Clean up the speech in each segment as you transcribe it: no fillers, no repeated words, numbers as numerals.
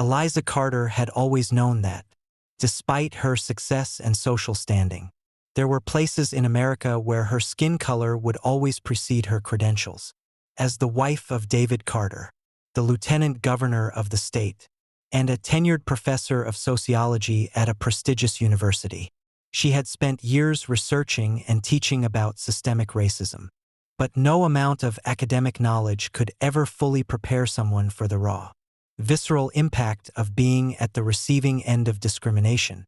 Eliza Carter had always known that, despite her success and social standing, there were places in America where her skin color would always precede her credentials. As the wife of David Carter, the lieutenant governor of the state, and a tenured professor of sociology at a prestigious university, she had spent years researching and teaching about systemic racism. But no amount of academic knowledge could ever fully prepare someone for the raw, visceral impact of being at the receiving end of discrimination.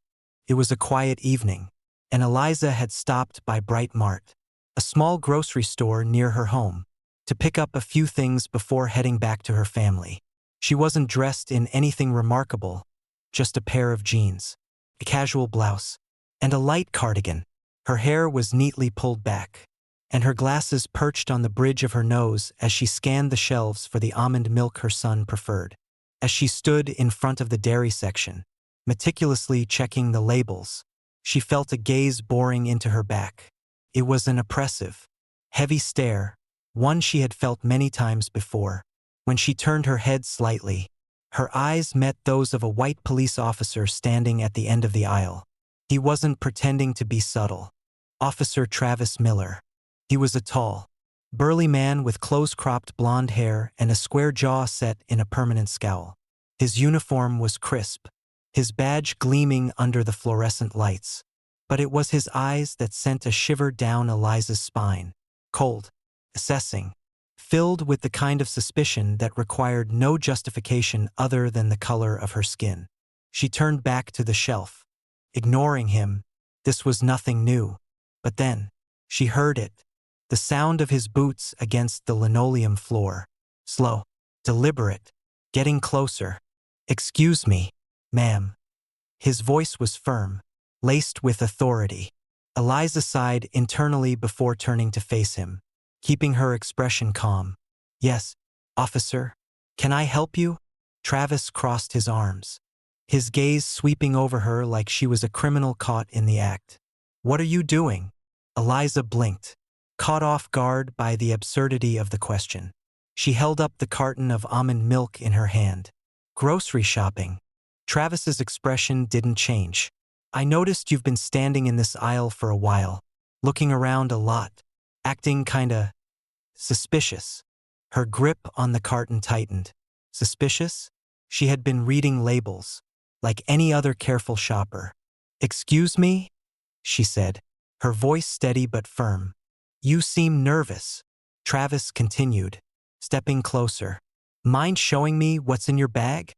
It was a quiet evening, and Eliza had stopped by Bright Mart, a small grocery store near her home, to pick up a few things before heading back to her family. She wasn't dressed in anything remarkable, just a pair of jeans, a casual blouse, and a light cardigan. Her hair was neatly pulled back, and her glasses perched on the bridge of her nose as she scanned the shelves for the almond milk her son preferred. As she stood in front of the dairy section, meticulously checking the labels, she felt a gaze boring into her back. It was an oppressive, heavy stare, one she had felt many times before. When she turned her head slightly, her eyes met those of a white police officer standing at the end of the aisle. He wasn't pretending to be subtle. Officer Travis Miller. He was a tall, burly man with close-cropped blonde hair and a square jaw set in a permanent scowl. His uniform was crisp, his badge gleaming under the fluorescent lights. But it was his eyes that sent a shiver down Eliza's spine. Cold, assessing, filled with the kind of suspicion that required no justification other than the color of her skin. She turned back to the shelf, ignoring him. This was nothing new. But then, she heard it. The sound of his boots against the linoleum floor. Slow, deliberate, getting closer. "Excuse me, ma'am." His voice was firm, laced with authority. Eliza sighed internally before turning to face him, keeping her expression calm. "Yes, officer. Can I help you?" Travis crossed his arms, his gaze sweeping over her like she was a criminal caught in the act. "What are you doing?" Eliza blinked, caught off guard by the absurdity of the question. She held up the carton of almond milk in her hand. "Grocery shopping." Travis's expression didn't change. "I noticed you've been standing in this aisle for a while, looking around a lot, acting kinda suspicious." Her grip on the carton tightened. Suspicious? She had been reading labels, like any other careful shopper. "Excuse me?" she said, her voice steady but firm. "You seem nervous." Travis continued, stepping closer. "Mind showing me what's in your bag?"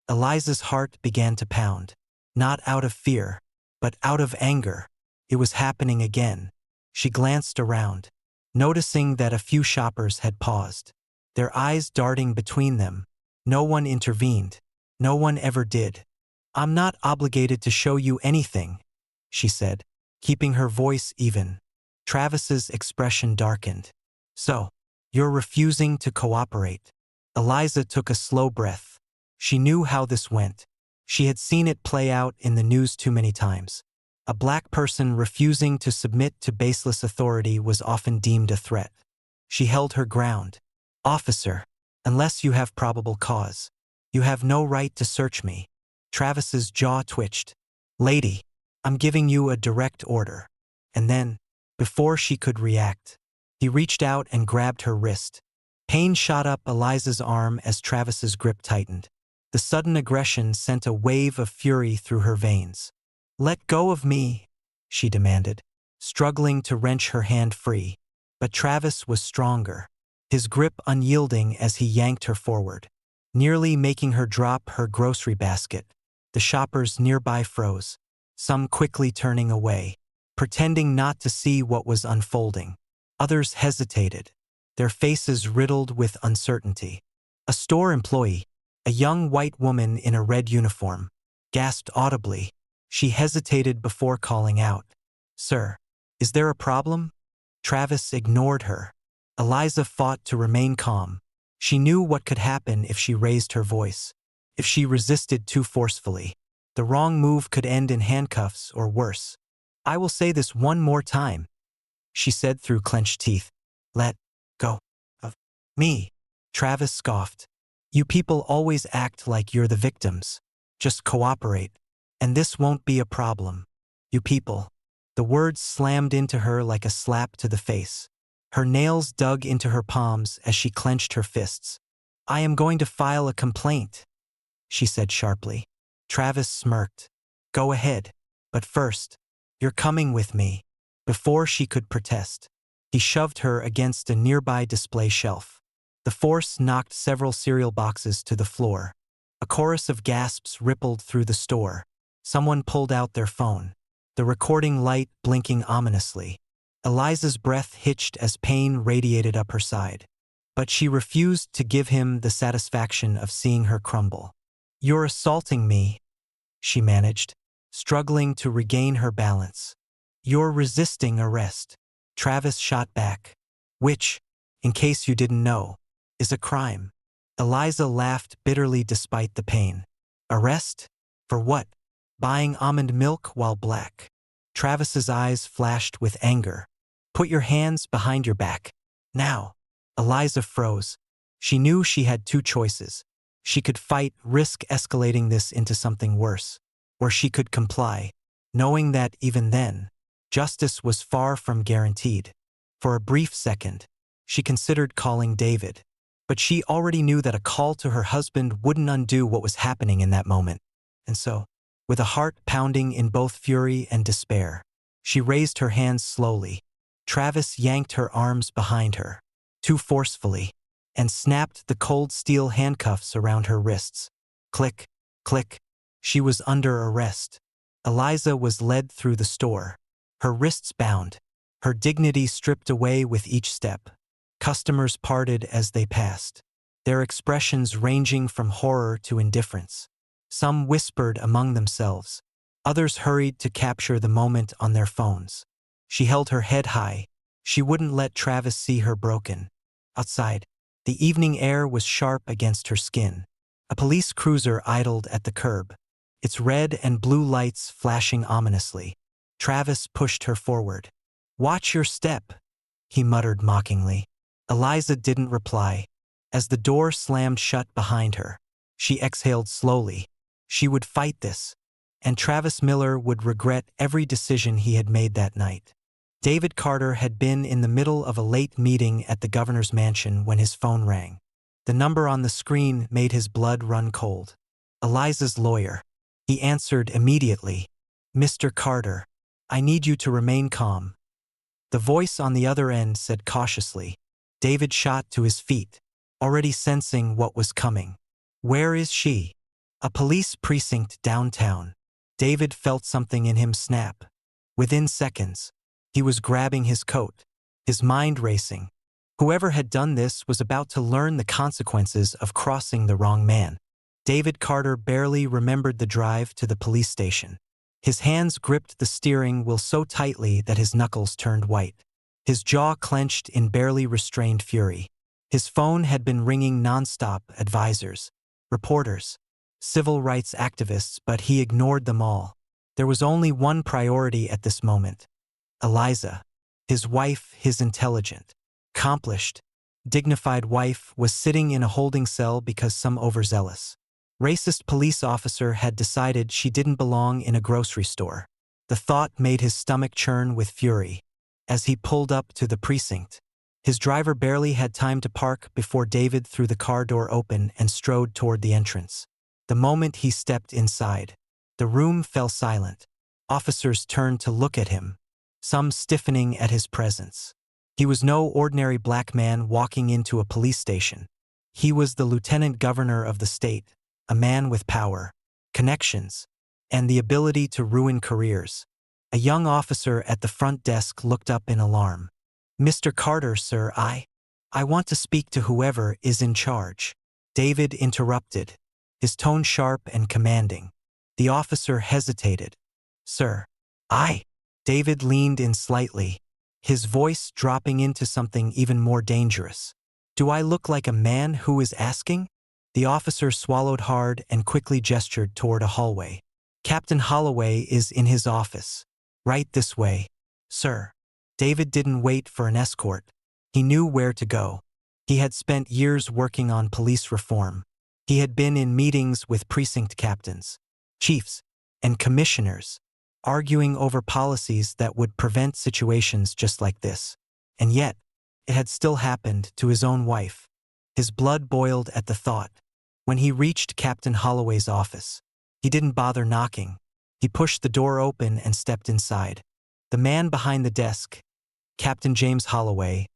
Eliza's heart began to pound, not out of fear, but out of anger. It was happening again. She glanced around, noticing that a few shoppers had paused, their eyes darting between them. No one intervened. No one ever did. "I'm not obligated to show you anything," she said, keeping her voice even. Travis's expression darkened. "So, you're refusing to cooperate?" Eliza took a slow breath. She knew how this went. She had seen it play out in the news too many times. A black person refusing to submit to baseless authority was often deemed a threat. She held her ground. "Officer, unless you have probable cause, you have no right to search me." Travis's jaw twitched. "Lady, I'm giving you a direct order." And then, before she could react, he reached out and grabbed her wrist. Pain shot up Eliza's arm as Travis's grip tightened. The sudden aggression sent a wave of fury through her veins. "Let go of me," she demanded, struggling to wrench her hand free. But Travis was stronger, his grip unyielding as he yanked her forward, nearly making her drop her grocery basket. The shoppers nearby froze, some quickly turning away, pretending not to see what was unfolding. Others hesitated, their faces riddled with uncertainty. A store employee, a young white woman in a red uniform, gasped audibly. She hesitated before calling out, "Sir, is there a problem?" Travis ignored her. Eliza fought to remain calm. She knew what could happen if she raised her voice. If she resisted too forcefully, the wrong move could end in handcuffs or worse. "I will say this one more time," she said through clenched teeth. "Let go of me." Travis scoffed. You people always act like you're the victims. Just cooperate, and this won't be a problem. You people. The words slammed into her like a slap to the face. Her nails dug into her palms as she clenched her fists. I am going to file a complaint, she said sharply. Travis smirked. Go ahead. But first, you're coming with me. Before she could protest, he shoved her against a nearby display shelf. The force knocked several cereal boxes to the floor. A chorus of gasps rippled through the store. Someone pulled out their phone, the recording light blinking ominously. Eliza's breath hitched as pain radiated up her side. But she refused to give him the satisfaction of seeing her crumble. You're assaulting me, she managed, struggling to regain her balance. You're resisting arrest, Travis shot back. Which, in case you didn't know, is a crime. Eliza laughed bitterly despite the pain. Arrest? For what? Buying almond milk while black. Travis's eyes flashed with anger. Put your hands behind your back. Now. Eliza froze. She knew she had two choices. She could fight, risk escalating this into something worse, or she could comply, knowing that even then, justice was far from guaranteed. For a brief second, she considered calling David, but she already knew that a call to her husband wouldn't undo what was happening in that moment. And so, with a heart pounding in both fury and despair, she raised her hands slowly. Travis yanked her arms behind her, too forcefully, and snapped the cold steel handcuffs around her wrists. Click, click. She was under arrest. Eliza was led through the store, her wrists bound, her dignity stripped away with each step. Customers parted as they passed, their expressions ranging from horror to indifference. Some whispered among themselves. Others hurried to capture the moment on their phones. She held her head high. She wouldn't let Travis see her broken. Outside, the evening air was sharp against her skin. A police cruiser idled at the curb, its red and blue lights flashing ominously. Travis pushed her forward. Watch your step, he muttered mockingly. Eliza didn't reply. As the door slammed shut behind her, she exhaled slowly. She would fight this, and Travis Miller would regret every decision he had made that night. David Carter had been in the middle of a late meeting at the governor's mansion when his phone rang. The number on the screen made his blood run cold. Eliza's lawyer. He answered immediately. Mr. Carter, I need you to remain calm. The voice on the other end said cautiously. David shot to his feet, already sensing what was coming. Where is she? A police precinct downtown. David felt something in him snap. Within seconds, he was grabbing his coat, his mind racing. Whoever had done this was about to learn the consequences of crossing the wrong man. David Carter barely remembered the drive to the police station. His hands gripped the steering wheel so tightly that his knuckles turned white. His jaw clenched in barely restrained fury. His phone had been ringing nonstop. Advisors, reporters, civil rights activists, but he ignored them all. There was only one priority at this moment. Eliza, his wife, his intelligent, accomplished, dignified wife, was sitting in a holding cell because some overzealous, racist police officer had decided she didn't belong in a grocery store. The thought made his stomach churn with fury. As he pulled up to the precinct, his driver barely had time to park before David threw the car door open and strode toward the entrance. The moment he stepped inside, the room fell silent. Officers turned to look at him, some stiffening at his presence. He was no ordinary black man walking into a police station. He was the lieutenant governor of the state, a man with power, connections, and the ability to ruin careers. A young officer at the front desk looked up in alarm. Mr. Carter, sir, I want to speak to whoever is in charge. David interrupted, his tone sharp and commanding. The officer hesitated. Sir, David leaned in slightly, his voice dropping into something even more dangerous. Do I look like a man who is asking? The officer swallowed hard and quickly gestured toward a hallway. Captain Holloway is in his office. Right this way, sir. David didn't wait for an escort. He knew where to go. He had spent years working on police reform. He had been in meetings with precinct captains, chiefs, and commissioners, arguing over policies that would prevent situations just like this. And yet, it had still happened to his own wife. His blood boiled at the thought. When he reached Captain Holloway's office, he didn't bother knocking. He pushed the door open and stepped inside. The man behind the desk, Captain James Holloway,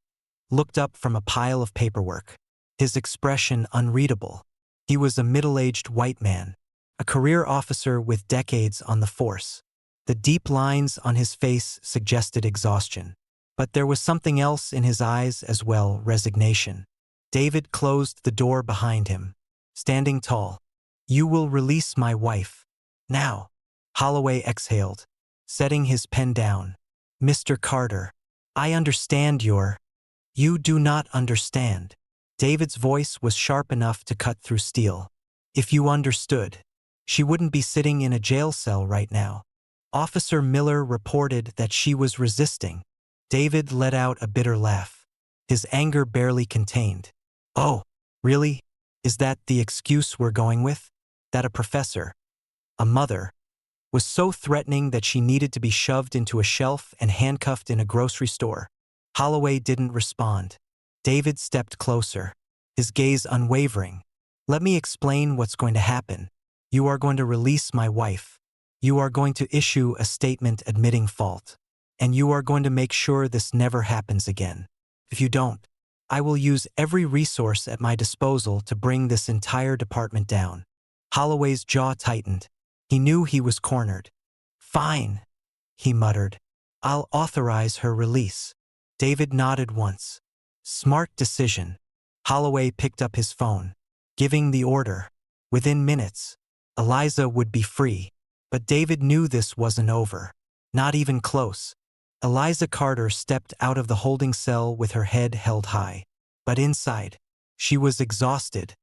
looked up from a pile of paperwork, his expression unreadable. He was a middle-aged white man, a career officer with decades on the force. The deep lines on his face suggested exhaustion. But there was something else in his eyes as well, resignation. David closed the door behind him, standing tall. "You will release my wife. Now." Holloway exhaled, setting his pen down. "Mr. Carter, I understand You do not understand." David's voice was sharp enough to cut through steel. "If you understood, she wouldn't be sitting in a jail cell right now." Officer Miller reported that she was resisting. David let out a bitter laugh, his anger barely contained. "Oh, really? Is that the excuse we're going with? That a professor, a mother, was so threatening that she needed to be shoved into a shelf and handcuffed in a grocery store?" Holloway didn't respond. David stepped closer, his gaze unwavering. "Let me explain what's going to happen. You are going to release my wife. You are going to issue a statement admitting fault. And you are going to make sure this never happens again. If you don't, I will use every resource at my disposal to bring this entire department down." Holloway's jaw tightened. He knew he was cornered. "Fine," he muttered. "I'll authorize her release." David nodded once. "Smart decision." Holloway picked up his phone, giving the order. Within minutes, Eliza would be free. But David knew this wasn't over. Not even close. Eliza Carter stepped out of the holding cell with her head held high. But inside, she was exhausted.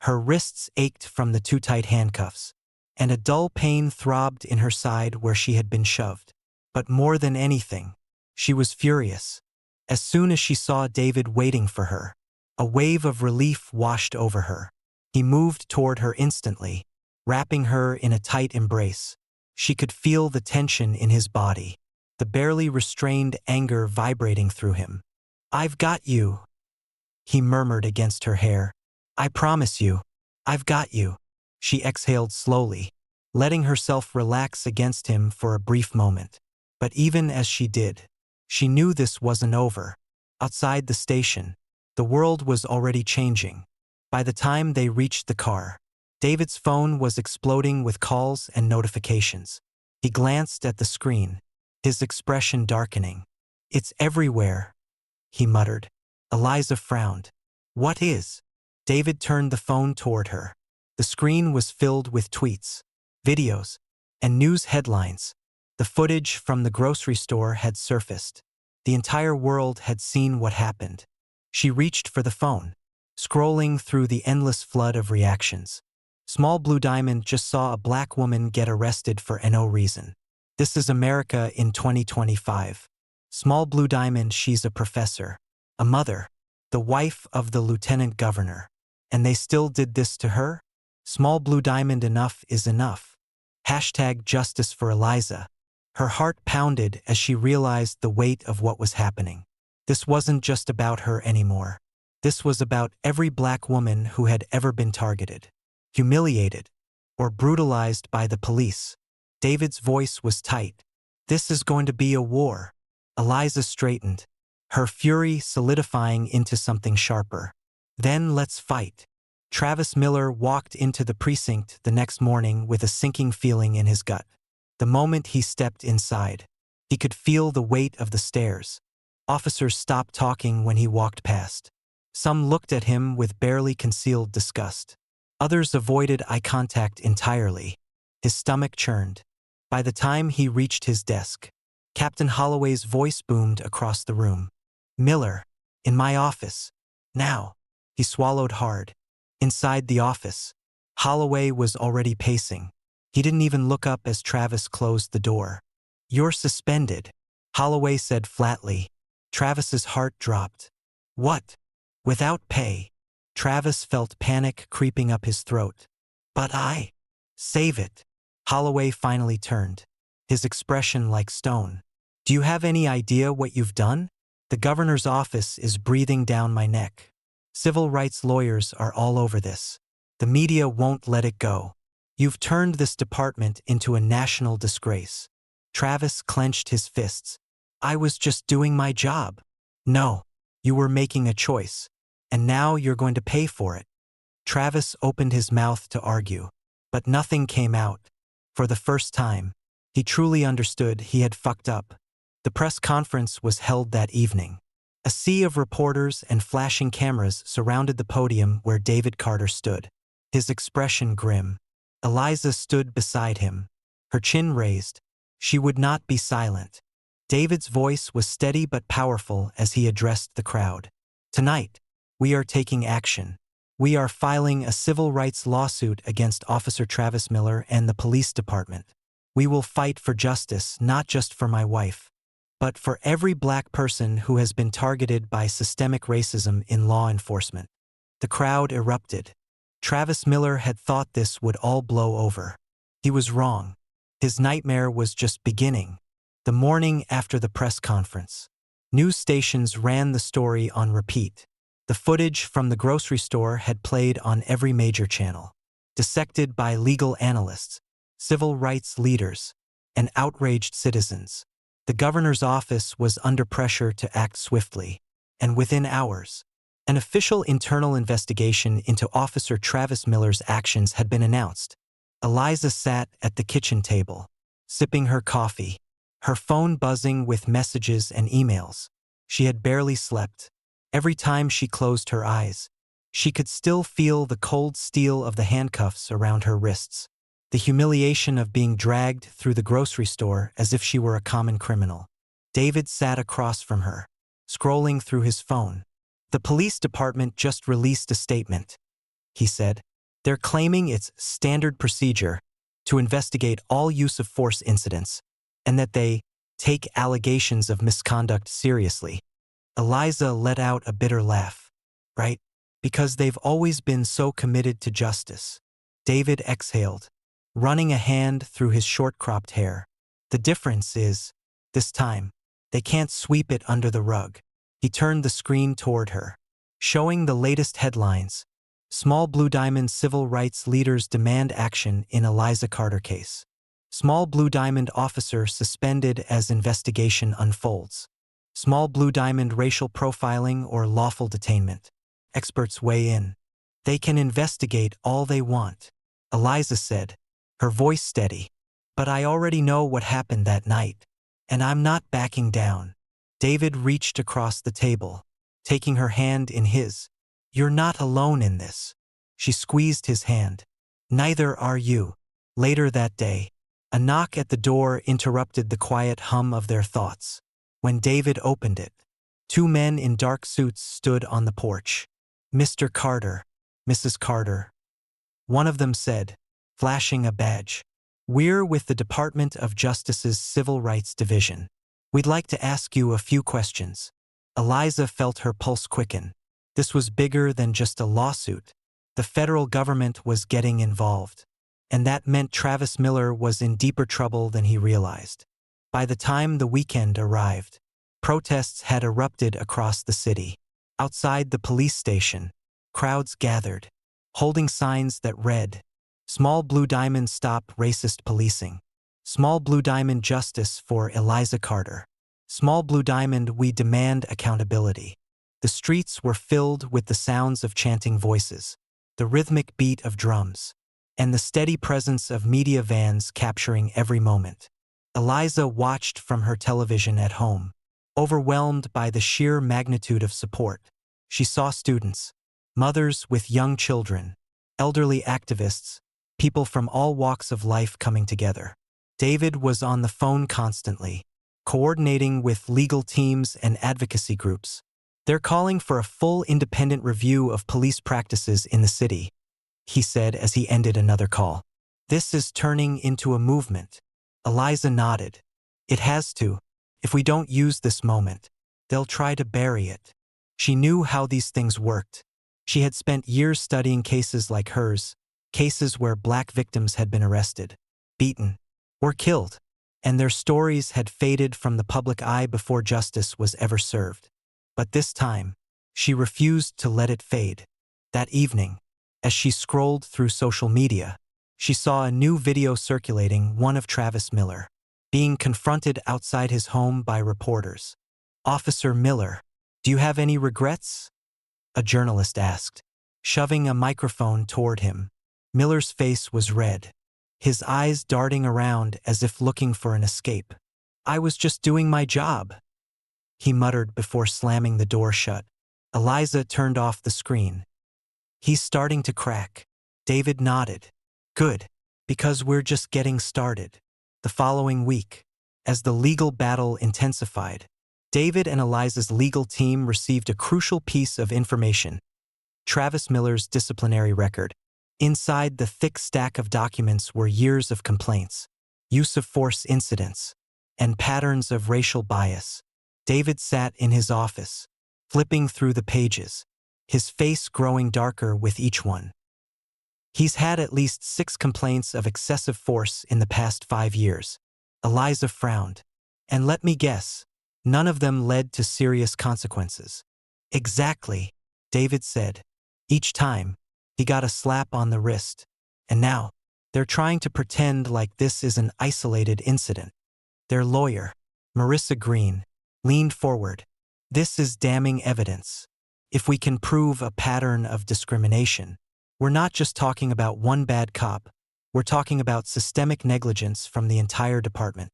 Her wrists ached from the too tight handcuffs, and a dull pain throbbed in her side where she had been shoved. But more than anything, she was furious. As soon as she saw David waiting for her, a wave of relief washed over her. He moved toward her instantly, wrapping her in a tight embrace. She could feel the tension in his body, the barely restrained anger vibrating through him. "I've got you," he murmured against her hair. "I promise you, I've got you." She exhaled slowly, letting herself relax against him for a brief moment. But even as she did, she knew this wasn't over. Outside the station, the world was already changing. By the time they reached the car, David's phone was exploding with calls and notifications. He glanced at the screen, his expression darkening. "It's everywhere," he muttered. Eliza frowned. "What is?" David turned the phone toward her. The screen was filled with tweets, videos, and news headlines. The footage from the grocery store had surfaced. The entire world had seen what happened. She reached for the phone, scrolling through the endless flood of reactions. Small Blue Diamond just saw a black woman get arrested for no reason. This is America in 2025. Small Blue Diamond, she's a professor, a mother, the wife of the lieutenant governor. And they still did this to her? Small Blue Diamond, enough is enough. Hashtag justice for Eliza. Her heart pounded as she realized the weight of what was happening. This wasn't just about her anymore. This was about every black woman who had ever been targeted, humiliated, or brutalized by the police. David's voice was tight. "This is going to be a war." Eliza straightened, her fury solidifying into something sharper. "Then let's fight." Travis Miller walked into the precinct the next morning with a sinking feeling in his gut. The moment he stepped inside, he could feel the weight of the stairs. Officers stopped talking when he walked past. Some looked at him with barely concealed disgust. Others avoided eye contact entirely. His stomach churned. By the time he reached his desk, Captain Holloway's voice boomed across the room. "Miller, in my office. Now." He swallowed hard. Inside the office, Holloway was already pacing. He didn't even look up as Travis closed the door. "You're suspended," Holloway said flatly. Travis's heart dropped. "What? Without pay?" Travis felt panic creeping up his throat. But save it. Holloway finally turned, his expression like stone. Do you have any idea what you've done? The governor's office is breathing down my neck. Civil rights lawyers are all over this. The media won't let it go. You've turned this department into a national disgrace. Travis clenched his fists. I was just doing my job. No, you were making a choice. And now you're going to pay for it. Travis opened his mouth to argue, but nothing came out. For the first time, he truly understood he had fucked up. The press conference was held that evening. A sea of reporters and flashing cameras surrounded the podium where David Carter stood, his expression grim. Eliza stood beside him, her chin raised. She would not be silent. David's voice was steady but powerful as he addressed the crowd. Tonight, we are taking action. We are filing a civil rights lawsuit against Officer Travis Miller and the police department. We will fight for justice, not just for my wife, but for every black person who has been targeted by systemic racism in law enforcement. The crowd erupted. Travis Miller had thought this would all blow over. He was wrong. His nightmare was just beginning. The morning after the press conference, news stations ran the story on repeat. The footage from the grocery store had played on every major channel, dissected by legal analysts, civil rights leaders, and outraged citizens. The governor's office was under pressure to act swiftly, and within hours, an official internal investigation into Officer Travis Miller's actions had been announced. Eliza sat at the kitchen table, sipping her coffee, her phone buzzing with messages and emails. She had barely slept. Every time she closed her eyes, she could still feel the cold steel of the handcuffs around her wrists, the humiliation of being dragged through the grocery store as if she were a common criminal. David sat across from her, scrolling through his phone. The police department just released a statement, he said. They're claiming it's standard procedure to investigate all use of force incidents, and that they take allegations of misconduct seriously. Eliza let out a bitter laugh. Right? Because they've always been so committed to justice. David exhaled, running a hand through his short-cropped hair. The difference is, this time, they can't sweep it under the rug. He turned the screen toward her, showing the latest headlines. Small Blue Diamond civil rights leaders demand action in Eliza Carter case. Small Blue Diamond officer suspended as investigation unfolds. Small Blue Diamond racial profiling or lawful detainment. Experts weigh in. They can investigate all they want, Eliza said, her voice steady. But I already know what happened that night, and I'm not backing down. David reached across the table, taking her hand in his. You're not alone in this. She squeezed his hand. Neither are you. Later that day, a knock at the door interrupted the quiet hum of their thoughts. When David opened it, two men in dark suits stood on the porch. Mr. Carter, Mrs. Carter. One of them said, flashing a badge. We're with the Department of Justice's Civil Rights Division. We'd like to ask you a few questions. Eliza felt her pulse quicken. This was bigger than just a lawsuit. The federal government was getting involved. And that meant Travis Miller was in deeper trouble than he realized. By the time the weekend arrived, protests had erupted across the city. Outside the police station, crowds gathered, holding signs that read, Small Blue Diamond Stop Racist Policing. Small Blue Diamond Justice for Eliza Carter. Small Blue Diamond We Demand Accountability. The streets were filled with the sounds of chanting voices, the rhythmic beat of drums, and the steady presence of media vans capturing every moment. Eliza watched from her television at home, overwhelmed by the sheer magnitude of support. She saw students, mothers with young children, elderly activists, people from all walks of life coming together. David was on the phone constantly, coordinating with legal teams and advocacy groups. They're calling for a full independent review of police practices in the city, he said as he ended another call. This is turning into a movement. Eliza nodded. It has to. If we don't use this moment, they'll try to bury it. She knew how these things worked. She had spent years studying cases like hers, cases where black victims had been arrested, beaten, or killed, and their stories had faded from the public eye before justice was ever served. But this time, she refused to let it fade. That evening, as she scrolled through social media, she saw a new video circulating, one of Travis Miller, being confronted outside his home by reporters. "Officer Miller, do you have any regrets?" a journalist asked, shoving a microphone toward him. Miller's face was red, his eyes darting around as if looking for an escape. "I was just doing my job," he muttered before slamming the door shut. Eliza turned off the screen. "He's starting to crack." David nodded. "Good, because we're just getting started." The following week, as the legal battle intensified, David and Eliza's legal team received a crucial piece of information: Travis Miller's disciplinary record. Inside the thick stack of documents were years of complaints, use of force incidents, and patterns of racial bias. David sat in his office, flipping through the pages, his face growing darker with each one. "He's had at least 6 complaints of excessive force in the past 5 years. Eliza frowned. "And let me guess, none of them led to serious consequences." "Exactly," David said. "Each time, he got a slap on the wrist. And now, they're trying to pretend like this is an isolated incident." Their lawyer, Marissa Green, leaned forward. "This is damning evidence. If we can prove a pattern of discrimination, we're not just talking about one bad cop, we're talking about systemic negligence from the entire department."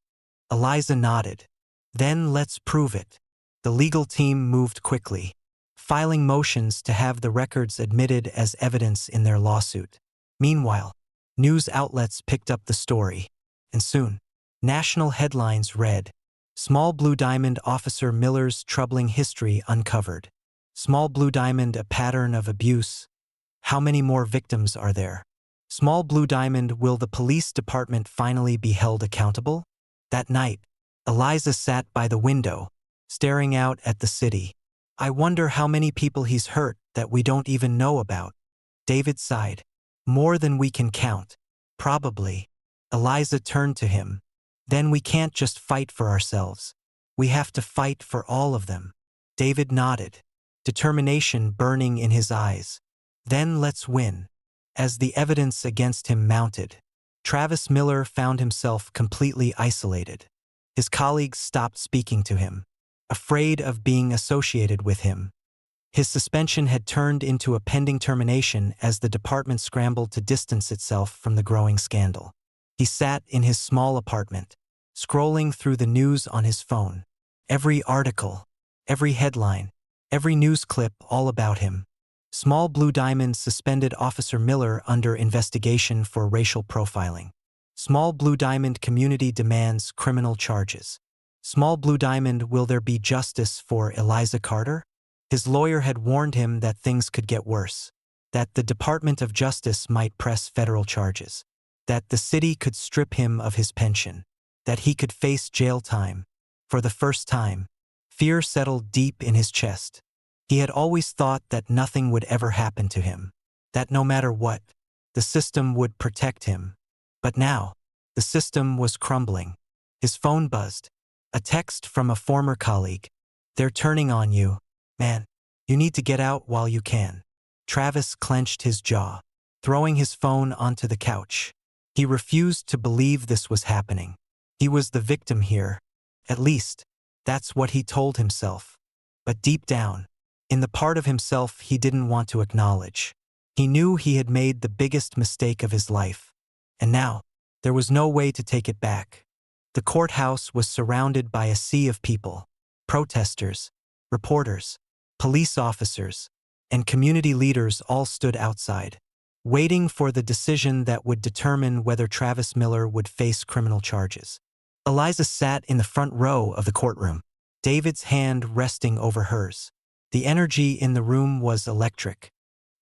Eliza nodded. "Then let's prove it." The legal team moved quickly, filing motions to have the records admitted as evidence in their lawsuit. Meanwhile, news outlets picked up the story, and soon, national headlines read, "Small Blue Diamond Officer Miller's Troubling History Uncovered." Small Blue Diamond, a pattern of abuse. How many more victims are there? Small Blue Diamond, will the police department finally be held accountable? That night, Eliza sat by the window, staring out at the city. "I wonder how many people he's hurt that we don't even know about." David sighed. "More than we can count. Probably." Eliza turned to him. "Then we can't just fight for ourselves. We have to fight for all of them." David nodded, determination burning in his eyes. "Then let's win." As the evidence against him mounted, Travis Miller found himself completely isolated. His colleagues stopped speaking to him, afraid of being associated with him. His suspension had turned into a pending termination as the department scrambled to distance itself from the growing scandal. He sat in his small apartment, scrolling through the news on his phone. Every article, every headline, every news clip all about him. Small Blue Diamond suspended Officer Miller under investigation for racial profiling. Small Blue Diamond community demands criminal charges. Small Blue Diamond, will there be justice for Eliza Carter? His lawyer had warned him that things could get worse, that the Department of Justice might press federal charges, that the city could strip him of his pension, that he could face jail time. For the first time, fear settled deep in his chest. He had always thought that nothing would ever happen to him, that no matter what, the system would protect him. But now, the system was crumbling. His phone buzzed. A text from a former colleague. "They're turning on you, man. You need to get out while you can." Travis clenched his jaw, throwing his phone onto the couch. He refused to believe this was happening. He was the victim here. At least, that's what he told himself. But deep down, in the part of himself he didn't want to acknowledge, he knew he had made the biggest mistake of his life. And now, there was no way to take it back. The courthouse was surrounded by a sea of people: protesters, reporters, police officers, and community leaders all stood outside, waiting for the decision that would determine whether Travis Miller would face criminal charges. Eliza sat in the front row of the courtroom, David's hand resting over hers. The energy in the room was electric,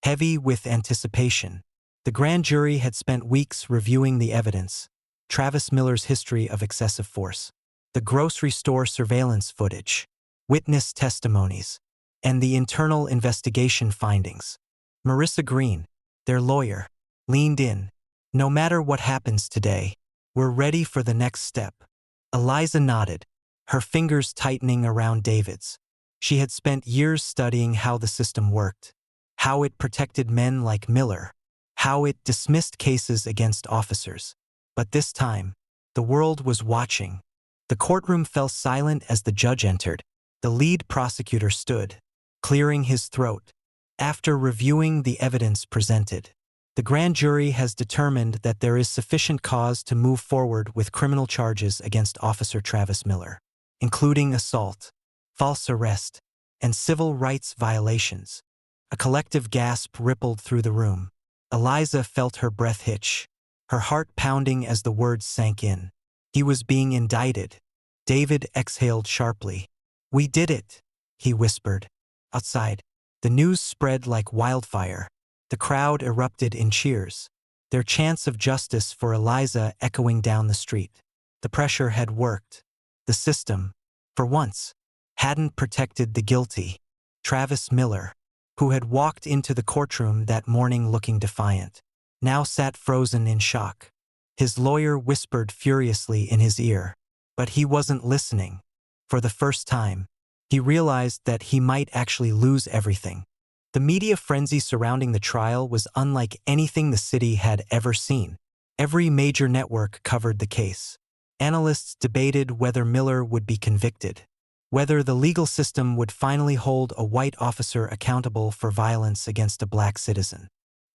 heavy with anticipation. The grand jury had spent weeks reviewing the evidence: Travis Miller's history of excessive force, the grocery store surveillance footage, witness testimonies, and the internal investigation findings. Marissa Green, their lawyer, leaned in. No matter what happens today, we're ready for the next step. Eliza nodded, her fingers tightening around David's. She had spent years studying how the system worked, how it protected men like Miller, how it dismissed cases against officers. But this time, the world was watching. The courtroom fell silent as the judge entered. The lead prosecutor stood, clearing his throat. After reviewing the evidence presented, the grand jury has determined that there is sufficient cause to move forward with criminal charges against Officer Travis Miller, including assault, false arrest, and civil rights violations. A collective gasp rippled through the room. Eliza felt her breath hitch, her heart pounding as the words sank in. He was being indicted. David exhaled sharply. "We did it," he whispered. Outside, the news spread like wildfire. The crowd erupted in cheers, their chants of justice for Eliza echoing down the street. The pressure had worked. The system, for once, hadn't protected the guilty. Travis Miller, who had walked into the courtroom that morning looking defiant, now sat frozen in shock. His lawyer whispered furiously in his ear, but he wasn't listening. For the first time, he realized that he might actually lose everything. The media frenzy surrounding the trial was unlike anything the city had ever seen. Every major network covered the case. Analysts debated whether Miller would be convicted, whether the legal system would finally hold a white officer accountable for violence against a black citizen.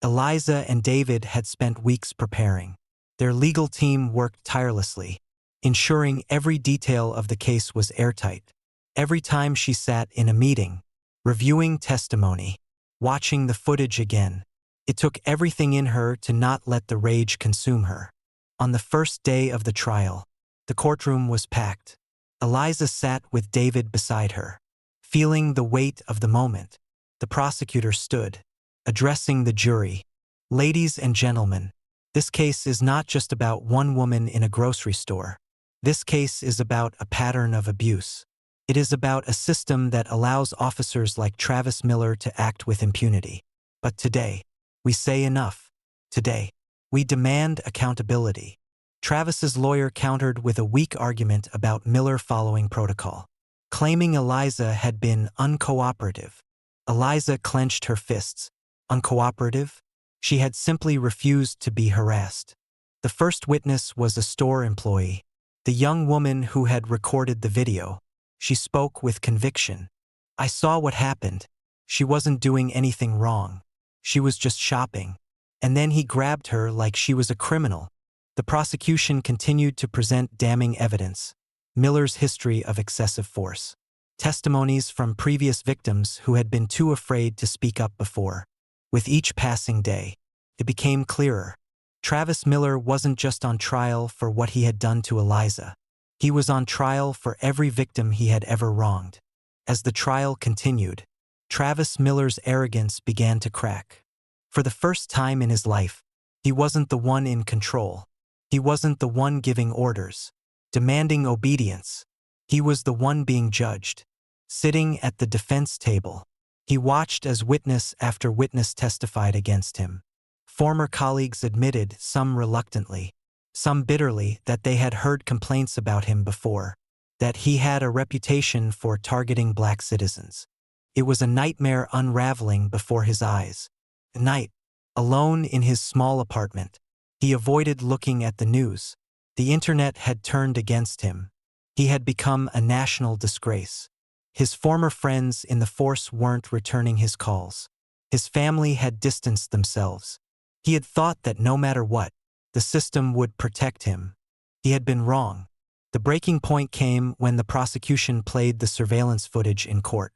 Eliza and David had spent weeks preparing. Their legal team worked tirelessly, ensuring every detail of the case was airtight. Every time she sat in a meeting, reviewing testimony, watching the footage again, it took everything in her to not let the rage consume her. On the first day of the trial, the courtroom was packed. Eliza sat with David beside her, feeling the weight of the moment. The prosecutor stood, addressing the jury. "Ladies and gentlemen, this case is not just about one woman in a grocery store. This case is about a pattern of abuse. It is about a system that allows officers like Travis Miller to act with impunity. But today, we say enough. Today, we demand accountability." Travis's lawyer countered with a weak argument about Miller following protocol, claiming Eliza had been uncooperative. Eliza clenched her fists. Uncooperative? She had simply refused to be harassed. The first witness was a store employee, the young woman who had recorded the video. She spoke with conviction. "I saw what happened. She wasn't doing anything wrong. She was just shopping. And then he grabbed her like she was a criminal." The prosecution continued to present damning evidence. Miller's history of excessive force. Testimonies from previous victims who had been too afraid to speak up before. With each passing day, it became clearer. Travis Miller wasn't just on trial for what he had done to Eliza. He was on trial for every victim he had ever wronged. As the trial continued, Travis Miller's arrogance began to crack. For the first time in his life, he wasn't the one in control. He wasn't the one giving orders, demanding obedience. He was the one being judged. Sitting at the defense table, he watched as witness after witness testified against him. Former colleagues admitted, some reluctantly, some bitterly, that they had heard complaints about him before, that he had a reputation for targeting black citizens. It was a nightmare unraveling before his eyes. At night, alone in his small apartment, he avoided looking at the news. The internet had turned against him. He had become a national disgrace. His former friends in the force weren't returning his calls. His family had distanced themselves. He had thought that no matter what, the system would protect him. He had been wrong. The breaking point came when the prosecution played the surveillance footage in court.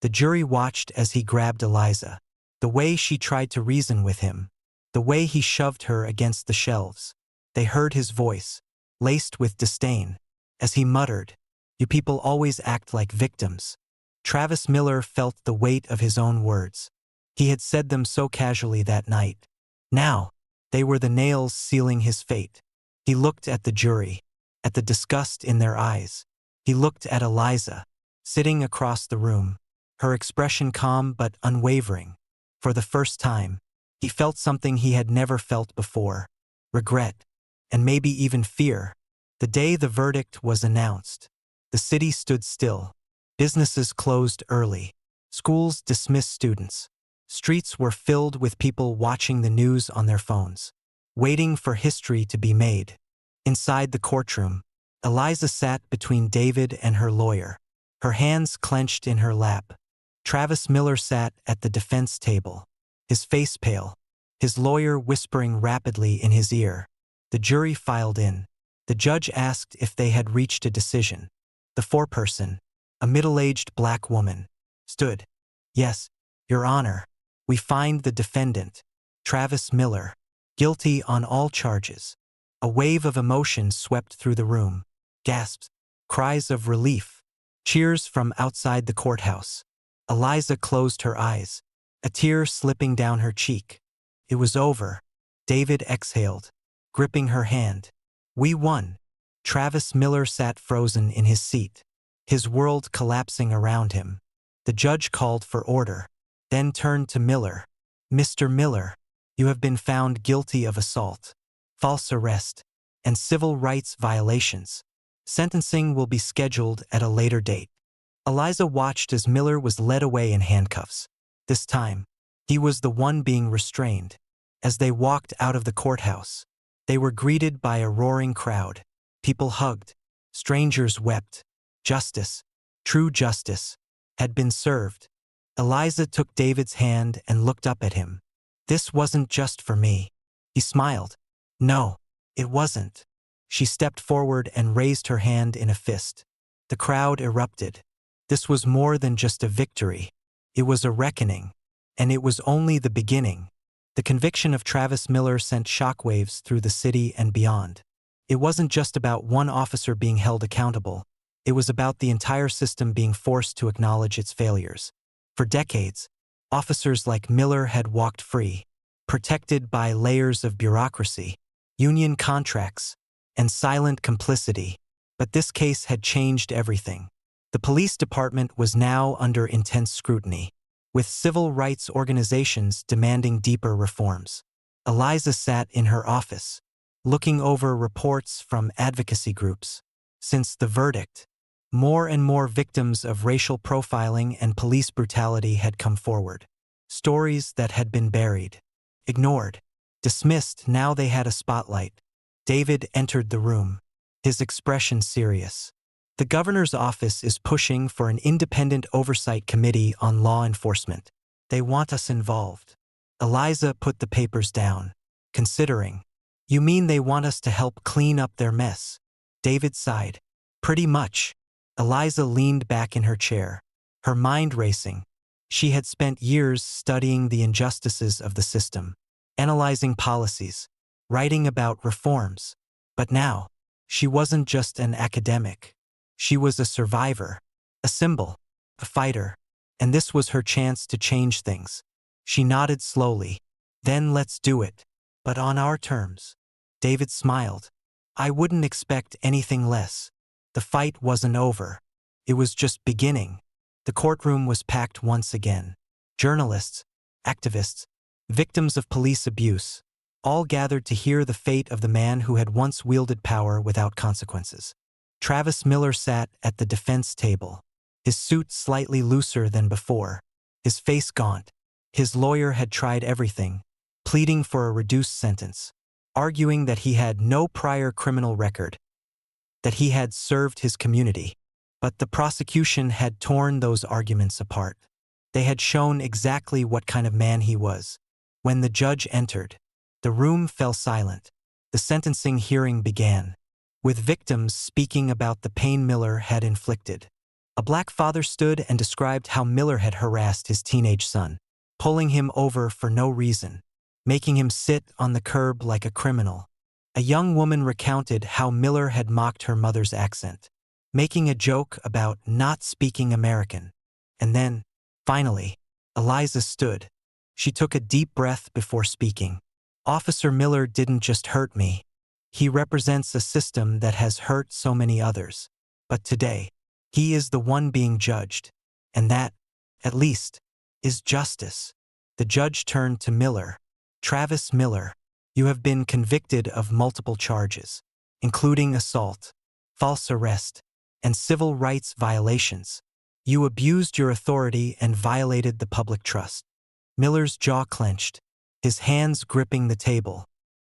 The jury watched as he grabbed Eliza, the way she tried to reason with him, the way he shoved her against the shelves. They heard his voice, laced with disdain, as he muttered, "You people always act like victims." Travis Miller felt the weight of his own words. He had said them so casually that night. Now, they were the nails sealing his fate. He looked at the jury, at the disgust in their eyes. He looked at Eliza, sitting across the room, her expression calm but unwavering. For the first time, he felt something he had never felt before: regret, and maybe even fear. The day the verdict was announced, the city stood still. Businesses closed early. Schools dismissed students. Streets were filled with people watching the news on their phones, waiting for history to be made. Inside the courtroom, Eliza sat between David and her lawyer, her hands clenched in her lap. Travis Miller sat at the defense table, his face pale, his lawyer whispering rapidly in his ear. The jury filed in. The judge asked if they had reached a decision. The foreperson, a middle-aged black woman, stood. "Yes, Your Honor. We find the defendant, Travis Miller, guilty on all charges." A wave of emotion swept through the room. Gasps, cries of relief, cheers from outside the courthouse. Eliza closed her eyes, a tear slipping down her cheek. It was over. David exhaled, gripping her hand. "We won." Travis Miller sat frozen in his seat, his world collapsing around him. The judge called for order, then turned to Miller. "Mr. Miller, you have been found guilty of assault, false arrest, and civil rights violations. Sentencing will be scheduled at a later date." Eliza watched as Miller was led away in handcuffs. This time, he was the one being restrained. As they walked out of the courthouse, they were greeted by a roaring crowd. People hugged. Strangers wept. Justice, true justice, had been served. Eliza took David's hand and looked up at him. "This wasn't just for me." He smiled. "No, it wasn't." She stepped forward and raised her hand in a fist. The crowd erupted. This was more than just a victory. It was a reckoning. And it was only the beginning. The conviction of Travis Miller sent shockwaves through the city and beyond. It wasn't just about one officer being held accountable. It was about the entire system being forced to acknowledge its failures. For decades, officers like Miller had walked free, protected by layers of bureaucracy, union contracts, and silent complicity. But this case had changed everything. The police department was now under intense scrutiny, with civil rights organizations demanding deeper reforms. Eliza sat in her office, looking over reports from advocacy groups. Since the verdict, more and more victims of racial profiling and police brutality had come forward. Stories that had been buried, ignored, dismissed, now they had a spotlight. David entered the room, his expression serious. "The governor's office is pushing for an independent oversight committee on law enforcement. They want us involved." Eliza put the papers down, considering. "You mean they want us to help clean up their mess?" David sighed. "Pretty much." Eliza leaned back in her chair, her mind racing. She had spent years studying the injustices of the system, analyzing policies, writing about reforms. But now, she wasn't just an academic. She was a survivor, a symbol, a fighter, and this was her chance to change things. She nodded slowly. "Then let's do it. But on our terms." David smiled. "I wouldn't expect anything less." The fight wasn't over. It was just beginning. The courtroom was packed once again. Journalists, activists, victims of police abuse, all gathered to hear the fate of the man who had once wielded power without consequences. Travis Miller sat at the defense table, his suit slightly looser than before, his face gaunt. His lawyer had tried everything, pleading for a reduced sentence, arguing that he had no prior criminal record, that he had served his community. But the prosecution had torn those arguments apart. They had shown exactly what kind of man he was. When the judge entered, the room fell silent. The sentencing hearing began, with victims speaking about the pain Miller had inflicted. A black father stood and described how Miller had harassed his teenage son, pulling him over for no reason, making him sit on the curb like a criminal. A young woman recounted how Miller had mocked her mother's accent, making a joke about not speaking American. And then, finally, Eliza stood. She took a deep breath before speaking. "Officer Miller didn't just hurt me. He represents a system that has hurt so many others. But today, he is the one being judged. And that, at least, is justice." The judge turned to Miller. Travis Miller, you have been convicted of multiple charges, including assault, false arrest, and civil rights violations. You abused your authority and violated the public trust. Miller's jaw clenched, his hands gripping the table.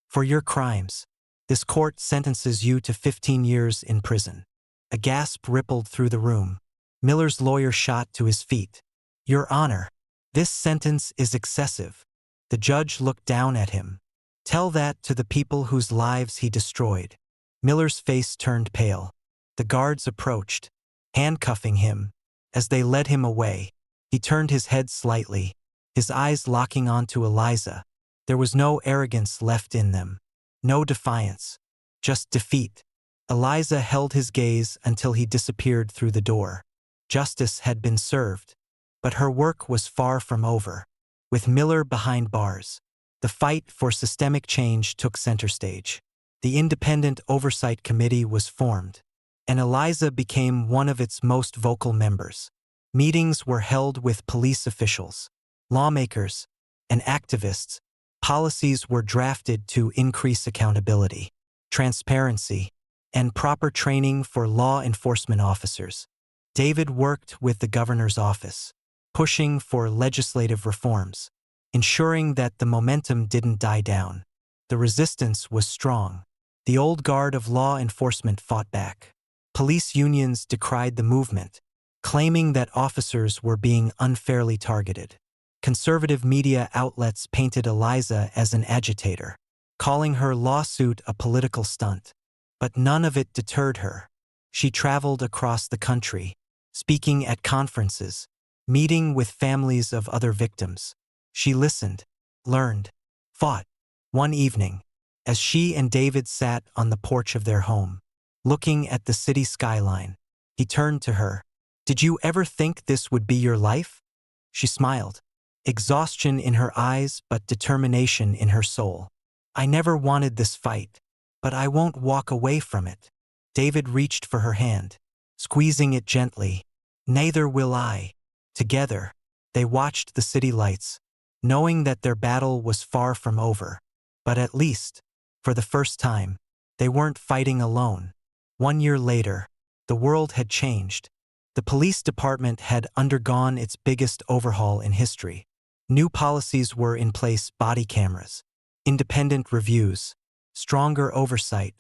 For your crimes, this court sentences you to 15 years in prison. A gasp rippled through the room. Miller's lawyer shot to his feet. Your Honor, this sentence is excessive. The judge looked down at him. Tell that to the people whose lives he destroyed. Miller's face turned pale. The guards approached, handcuffing him. As they led him away, he turned his head slightly, his eyes locking onto Eliza. There was no arrogance left in them, no defiance, just defeat. Eliza held his gaze until he disappeared through the door. Justice had been served, but her work was far from over. With Miller behind bars, the fight for systemic change took center stage. The Independent Oversight Committee was formed, and Eliza became one of its most vocal members. Meetings were held with police officials, lawmakers, and activists. Policies were drafted to increase accountability, transparency, and proper training for law enforcement officers. David worked with the governor's office, pushing for legislative reforms, ensuring that the momentum didn't die down. The resistance was strong. The old guard of law enforcement fought back. Police unions decried the movement, claiming that officers were being unfairly targeted. Conservative media outlets painted Eliza as an agitator, calling her lawsuit a political stunt. But none of it deterred her. She traveled across the country, speaking at conferences, meeting with families of other victims. She listened, learned, fought. One evening, as she and David sat on the porch of their home, looking at the city skyline, he turned to her. Did you ever think this would be your life? She smiled, exhaustion in her eyes but determination in her soul. I never wanted this fight, but I won't walk away from it. David reached for her hand, squeezing it gently. Neither will I. Together, they watched the city lights, knowing that their battle was far from over. But at least, for the first time, they weren't fighting alone. 1 year later, the world had changed. The police department had undergone its biggest overhaul in history. New policies were in place: body cameras, independent reviews, stronger oversight.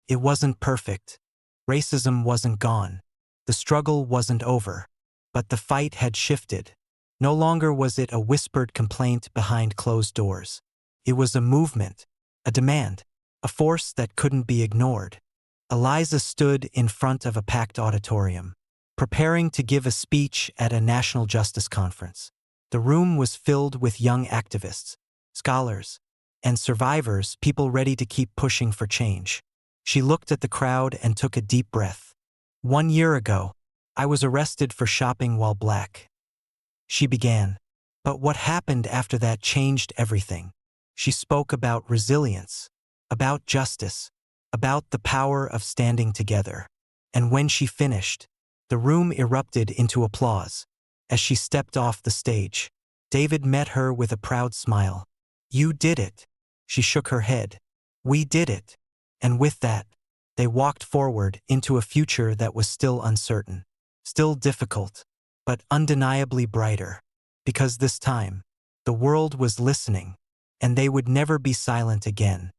It wasn't perfect. Racism wasn't gone. The struggle wasn't over. But the fight had shifted. No longer was it a whispered complaint behind closed doors. It was a movement, a demand, a force that couldn't be ignored. Eliza stood in front of a packed auditorium, preparing to give a speech at a national justice conference. The room was filled with young activists, scholars, and survivors, people ready to keep pushing for change. She looked at the crowd and took a deep breath. 1 year ago, I was arrested for shopping while black. She began. But what happened after that changed everything. She spoke about resilience, about justice, about the power of standing together. And when she finished, the room erupted into applause. As she stepped off the stage, David met her with a proud smile. You did it. She shook her head. We did it. And with that, they walked forward into a future that was still uncertain, still difficult, but undeniably brighter. Because this time, the world was listening, and they would never be silent again.